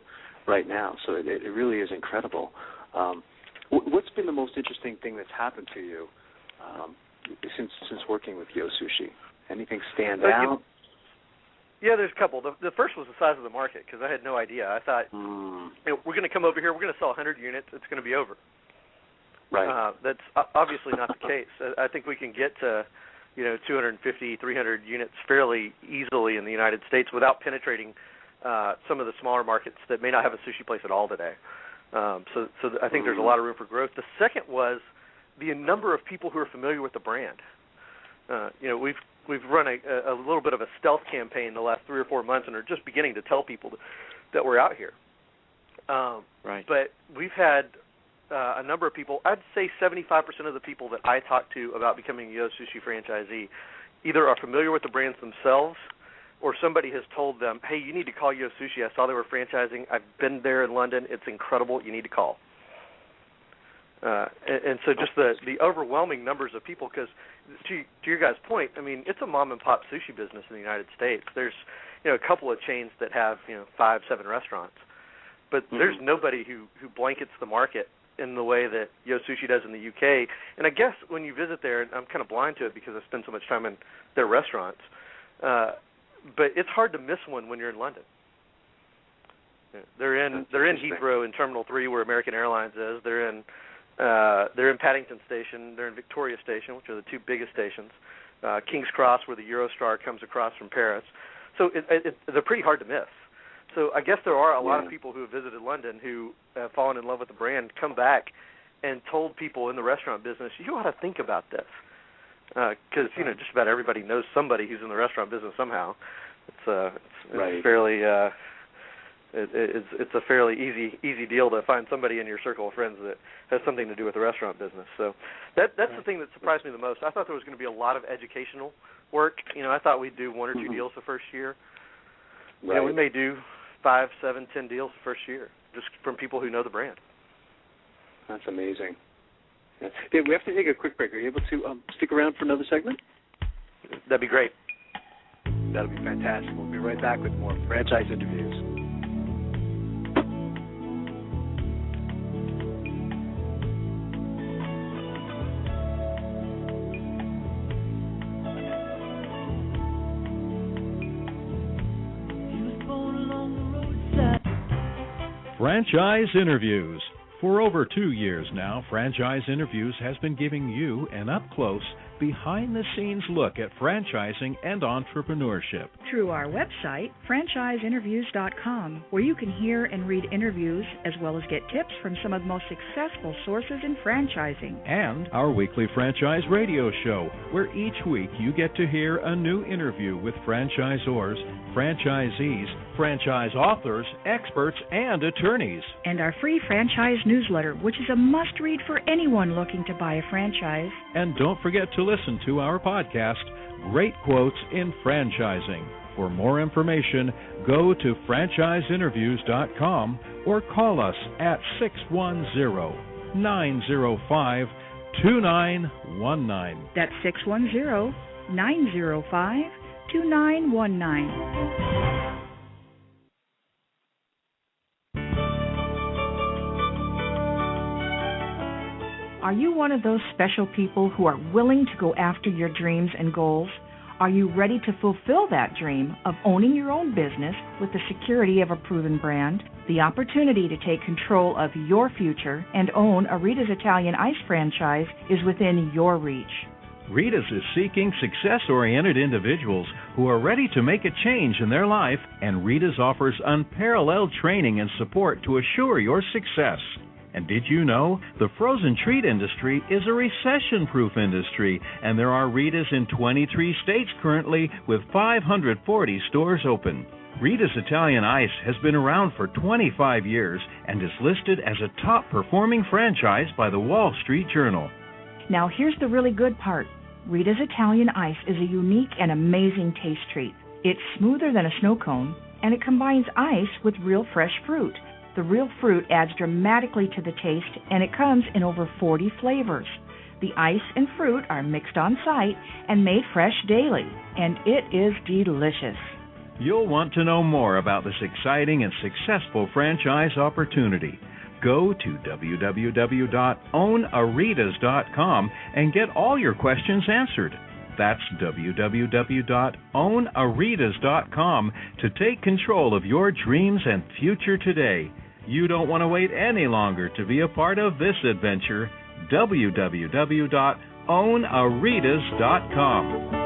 right now. So it really is incredible. What's been the most interesting thing that's happened to you since working with Yo Sushi? Anything stand out? Yeah, there's a couple. The first was the size of the market, because I had no idea. I thought, we're going to come over here, we're going to sell 100 units, it's going to be over. Right. That's obviously not the case. I think we can get to, 250, 300 units fairly easily in the United States without penetrating some of the smaller markets that may not have a sushi place at all today. So I think there's a lot of room for growth. The second was the number of people who are familiar with the brand. We've run a little bit of a stealth campaign the last 3 or 4 months, and are just beginning to tell people that we're out here. Right. But we've had a number of people. I'd say 75% of the people that I talk to about becoming a Yo Sushi franchisee either are familiar with the brands themselves, or somebody has told them, "Hey, you need to call Yo Sushi. I saw they were franchising. I've been there in London. It's incredible. You need to call." And so just the overwhelming numbers of people, because to your guys' point, it's a mom-and-pop sushi business in the United States. There's a couple of chains that have 5, 7 restaurants, but there's nobody who blankets the market in the way that Yo Sushi does in the UK. And I guess when you visit there, and I'm kind of blind to it because I spend so much time in their restaurants, but it's hard to miss one when you're in London. They're in Heathrow in Terminal 3 where American Airlines is. They're in Paddington Station. They're in Victoria Station, which are the 2 biggest stations. King's Cross, where the Eurostar comes across from Paris. So they're pretty hard to miss. So I guess there are a lot of people who have visited London who have fallen in love with the brand, come back, and told people in the restaurant business, you ought to think about this. Because, just about everybody knows somebody who's in the restaurant business somehow. It's fairly... It's a fairly easy deal to find somebody in your circle of friends that has something to do with the restaurant business. So that's the thing that surprised me the most. I thought there was going to be a lot of educational work. I thought we'd do 1 or 2 deals the first year. Right. We may do 5, 7, 10 deals the first year, just from people who know the brand. That's amazing. Yeah. Dave, we have to take a quick break. Are you able to stick around for another segment? That'd be great. That'll be fantastic. We'll be right back with more franchise interviews. Franchise Interviews. For over 2 years now, Franchise Interviews has been giving you an up-close, behind-the-scenes look at franchising and entrepreneurship. Through our website, franchiseinterviews.com, where you can hear and read interviews as well as get tips from some of the most successful sources in franchising. And our weekly franchise radio show, where each week you get to hear a new interview with franchisors, franchisees, franchise authors, experts, and attorneys. And our free franchise newsletter, which is a must-read for anyone looking to buy a franchise. And don't forget to listen to our podcast, Great Quotes in Franchising. For more information, go to franchiseinterviews.com or call us at 610-905-2919. That's 610-905-2919. Are you one of those special people who are willing to go after your dreams and goals? Are you ready to fulfill that dream of owning your own business with the security of a proven brand? The opportunity to take control of your future and own a Rita's Italian Ice franchise is within your reach. Rita's is seeking success-oriented individuals who are ready to make a change in their life, and Rita's offers unparalleled training and support to assure your success. And did you know the frozen treat industry is a recession-proof industry, and there are Rita's in 23 states currently with 540 stores open. Rita's Italian Ice has been around for 25 years and is listed as a top-performing franchise by the Wall Street Journal. Now here's the really good part. Rita's Italian Ice is a unique and amazing taste treat. It's smoother than a snow cone, and it combines ice with real fresh fruit. The real fruit adds dramatically to the taste, and it comes in over 40 flavors. The ice and fruit are mixed on site and made fresh daily, and it is delicious. You'll want to know more about this exciting and successful franchise opportunity. Go to www.ownaritas.com and get all your questions answered. That's www.ownaritas.com to take control of your dreams and future today. You don't want to wait any longer to be a part of this adventure. www.ownaritas.com.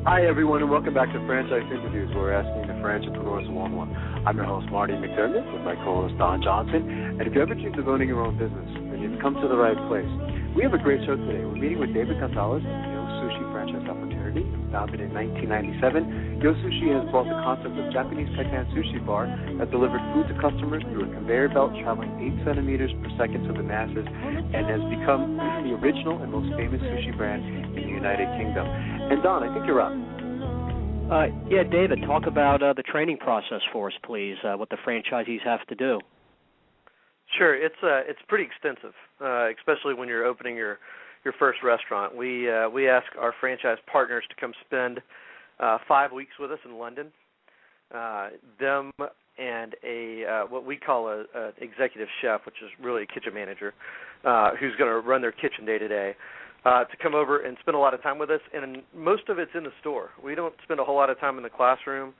Hi, everyone, and welcome back to Franchise Interviews, where we're asking the franchipreneurs one-on-one. I'm your host, Marty McDermott, with my co-host, Don Johnson. And if you ever dreamed of owning your own business, then you've come to the right place. We have a great show today. We're meeting with David Gonzalez of Yo Sushi Franchise Opportunity. Founded in 1997, Yo Sushi has brought the concept of Japanese Kaitan sushi bar that delivered food to customers through a conveyor belt traveling 8 centimeters per second to the masses, and has become the original and most famous sushi brand in the United Kingdom. And Don, I think you're up. Yeah, David, talk about the training process for us, please, what the franchisees have to do. Sure, it's pretty extensive, especially when you're opening your first restaurant. We ask our franchise partners to come spend 5 weeks with us in London. Them and what we call a executive chef, which is really a kitchen manager, who's going to run their kitchen day to day. To come over and spend a lot of time with us, and most of it's in the store. We don't spend a whole lot of time in the classroom.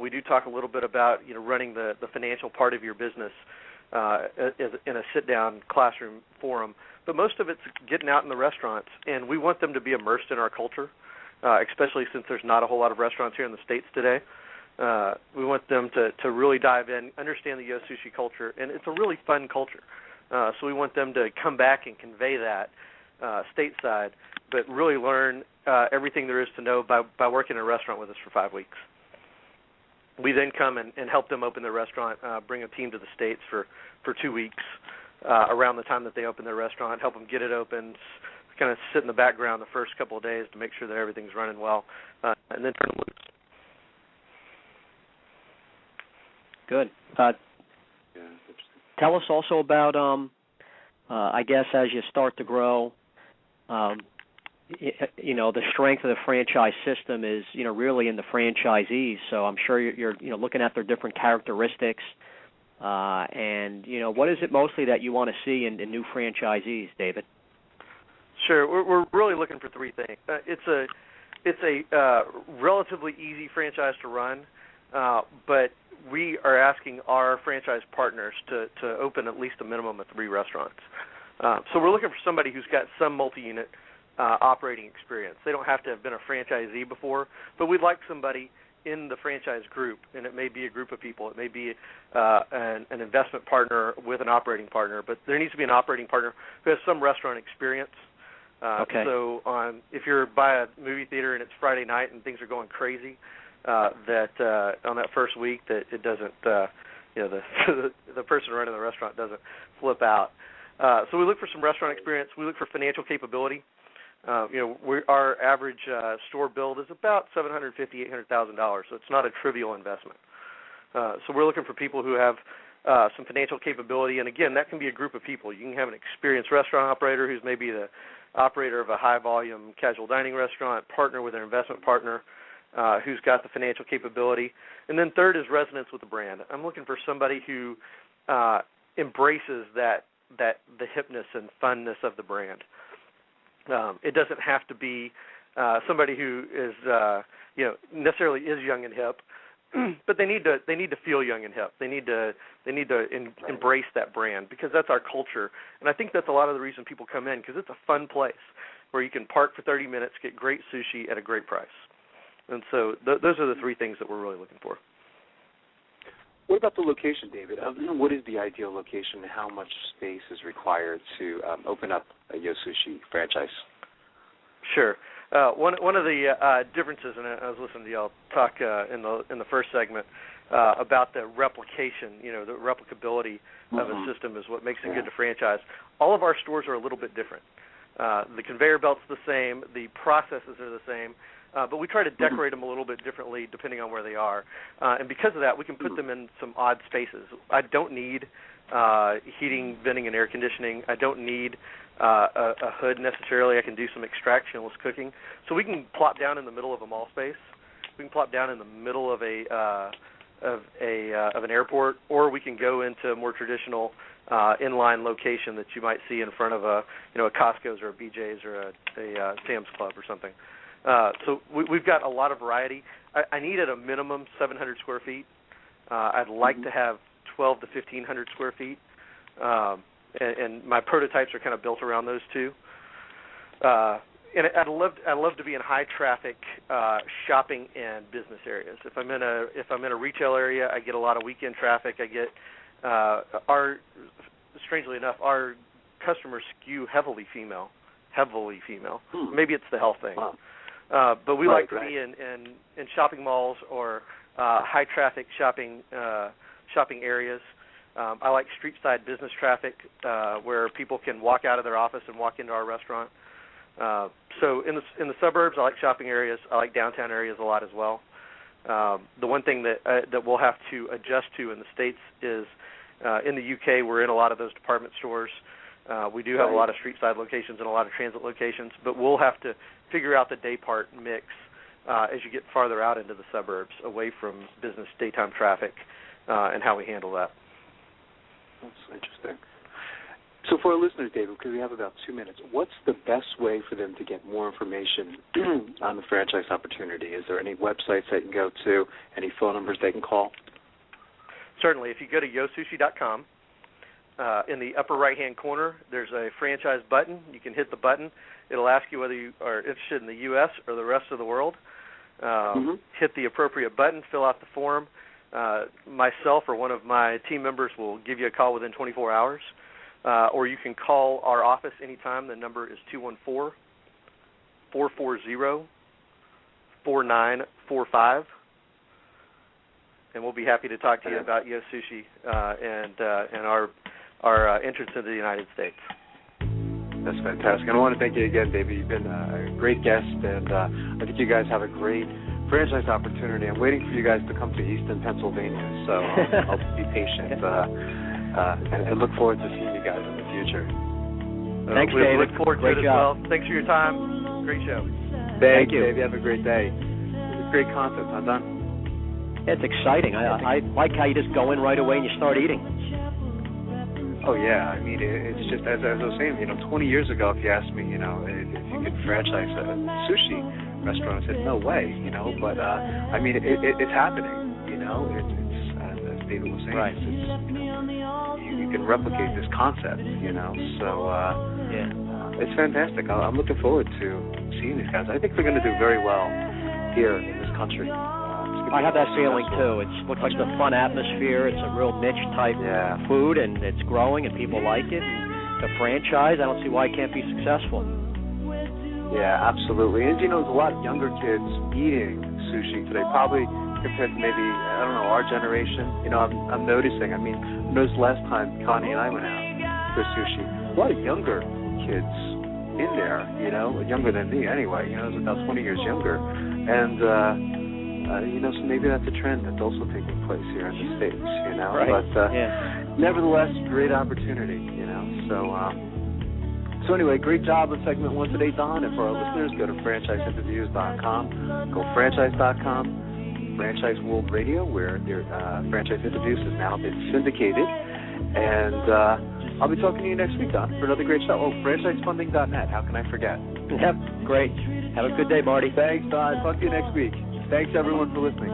We do talk a little bit about running the financial part of your business in a sit-down classroom forum, but most of it's getting out in the restaurants, and we want them to be immersed in our culture, especially since there's not a whole lot of restaurants here in the States today. We want them to really dive in, understand the Yo Sushi culture, and it's a really fun culture. So we want them to come back and convey that stateside, but really learn everything there is to know by working in a restaurant with us for 5 weeks. We then come and help them open their restaurant, bring a team to the States for 2 weeks around the time that they open their restaurant, help them get it open, kind of sit in the background the first couple of days to make sure that everything's running well, and then turn them loose. Good. Tell us also about, I guess, as you start to grow, the strength of the franchise system is, really in the franchisees. So I'm sure you're looking at their different characteristics, and what is it mostly that you want to see in new franchisees, David? Sure, we're really looking for three things. It's a relatively easy franchise to run, but we are asking our franchise partners to open at least a minimum of 3 restaurants. So we're looking for somebody who's got some multi-unit operating experience. They don't have to have been a franchisee before, but we'd like somebody in the franchise group, and it may be a group of people. It may be an investment partner with an operating partner, but there needs to be an operating partner who has some restaurant experience. Okay. So if you're by a movie theater and it's Friday night and things are going crazy, that on that first week that it doesn't, the person running the restaurant doesn't flip out. So we look for some restaurant experience. We look for financial capability. Our average store build is about $750,000 to $800,000, so it's not a trivial investment. So we're looking for people who have some financial capability, and again, that can be a group of people. You can have an experienced restaurant operator who's maybe the operator of a high-volume casual dining restaurant, partner with an investment partner who's got the financial capability. And then third is resonance with the brand. I'm looking for somebody who embraces that the hipness and funness of the brand. It doesn't have to be somebody who is necessarily is young and hip, but they need to feel young and hip. They need to embrace that brand, because that's our culture, and I think that's a lot of the reason people come in, because it's a fun place where you can park for 30 minutes, get great sushi at a great price. And so those are the three things that we're really looking for. What about the location, David? What is the ideal location, and how much space is required to open up a Yo Sushi franchise? Sure. One of the differences, and I was listening to y'all talk in the first segment about the replication, the replicability of a system is what makes it good to franchise. All of our stores are a little bit different. The conveyor belt's the same, the processes are the same, but we try to decorate them a little bit differently depending on where they are. And because of that, we can put them in some odd spaces. I don't need heating, venting, and air conditioning. I don't need a hood necessarily. I can do some extractionless cooking. So we can plop down in the middle of a mall space. We can plop down in the middle of an airport, or we can go into a more traditional inline location that you might see in front of a Costco's or a BJ's or a Sam's Club or something. So we've got a lot of variety. I need at a minimum 700 square feet. I'd like to have 12 to 1,500 square feet, and my prototypes are kind of built around those two. And I'd love to be in high traffic shopping and business areas. If I'm in a retail area, I get a lot of weekend traffic. I get strangely enough, our customers skew heavily female. Maybe it's the health thing. Wow. But we like to be in shopping malls or high traffic shopping areas. I like street side business traffic where people can walk out of their office and walk into our restaurant. So in the suburbs, I like shopping areas. I like downtown areas a lot as well. The one thing that we'll have to adjust to in the States is in the UK, we're in a lot of those department stores. We do have a lot of street side locations and a lot of transit locations, but we'll have to figure out the day part mix as you get farther out into the suburbs, away from business daytime traffic, and how we handle that. That's interesting. So for our listeners, David, because we have about 2 minutes, what's the best way for them to get more information on the franchise opportunity? Is there any websites they can go to, any phone numbers they can call? Certainly. If you go to yosushi.com, in the upper right-hand corner, there's a franchise button. You can hit the button. It'll ask you whether you are interested in the U.S. or the rest of the world. Hit the appropriate button, fill out the form. Myself or one of my team members will give you a call within 24 hours. Or you can call our office anytime. The number is 214-440-4945. And we'll be happy to talk to you about Yo Sushi and our entrance into the United States. That's fantastic. And I want to thank you again, David. You've been a great guest, and I think you guys have a great franchise opportunity. I'm waiting for you guys to come to Easton, Pennsylvania, so I'll be patient and look forward to seeing you guys in the future. Thanks, we David. look forward to it as well. Thanks for your time. Great show. Thank you, David. Have a great day. It's a great concept, huh, Don? It's exciting. I like how you just go in right away and you start eating. Oh, yeah. I mean, it's just, as I was saying, 20 years ago, if you asked me, if you could franchise a sushi restaurant, I said, no way, but, I mean, it's happening, it's as David was saying, right. You can replicate this concept, so it's fantastic. I'm looking forward to seeing these guys. I think they're going to do very well here in this country. I have that feeling, too. It looks like a fun atmosphere. It's a real niche-type food, and it's growing, and people like it. And the franchise, I don't see why it can't be successful. Yeah, absolutely. And, there's a lot of younger kids eating sushi today, probably compared to maybe, our generation. I'm noticing. I noticed last time Connie and I went out for sushi, a lot of younger kids in there, younger than me anyway. It was about 20 years younger. And, so maybe that's a trend that's also taking place here in the States, Right. But nevertheless, great opportunity, So anyway, great job with segment 1 today, Don. And for our listeners, go to franchiseinterviews.com, go franchise.com, Franchise World Radio, where their franchise interviews has now been syndicated. And I'll be talking to you next week, Don, for another great show. Oh, franchisefunding.net. How can I forget? Yep, great. Have a good day, Marty. Thanks, Don. Talk to you next week. Thanks, everyone, for listening.